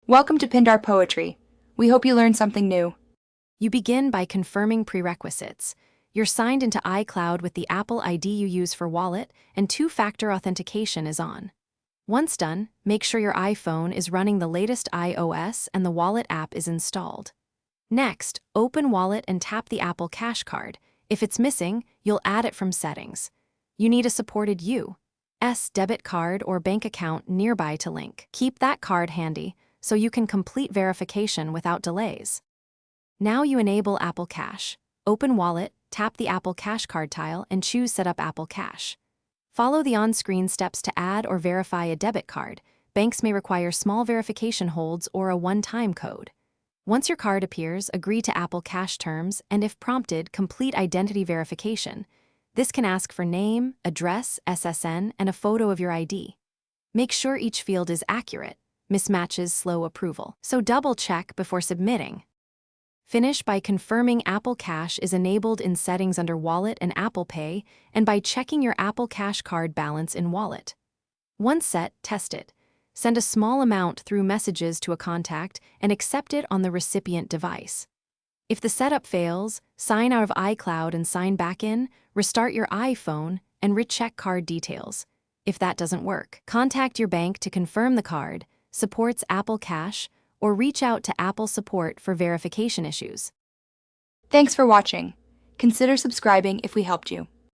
Welcome to Pindar Poetry. We hope you learned something new. You begin by confirming prerequisites. You're signed into iCloud with the Apple ID you use for Wallet, and two-factor authentication is on. Once done, make sure your iPhone is running the latest iOS and the Wallet app is installed. Next, open Wallet and tap the Apple Cash card. If it's missing, you'll add it from Settings. You need a supported U.S. debit card or bank account nearby to link. Keep that card handy so you can complete verification without delays. Now you enable Apple Cash. Open Wallet, tap the Apple Cash card tile, and choose Set up Apple Cash. Follow the on-screen steps to add or verify a debit card. Banks may require small verification holds or a one-time code. Once your card appears, agree to Apple Cash terms, and if prompted, complete identity verification. This can ask for name, address, SSN, and a photo of your ID. Make sure each field is accurate. Mismatches slow approval, so double-check before submitting. Finish by confirming Apple Cash is enabled in Settings under Wallet and Apple Pay, and by checking your Apple Cash card balance in Wallet. Once set, test it. Send a small amount through messages to a contact and accept it on the recipient device. If the setup fails, sign out of iCloud and sign back in, restart your iPhone, and recheck card details. If that doesn't work, contact your bank to confirm the card, supports Apple Cash, or reach out to Apple support for verification issues. Thanks for watching. Consider subscribing if we helped you.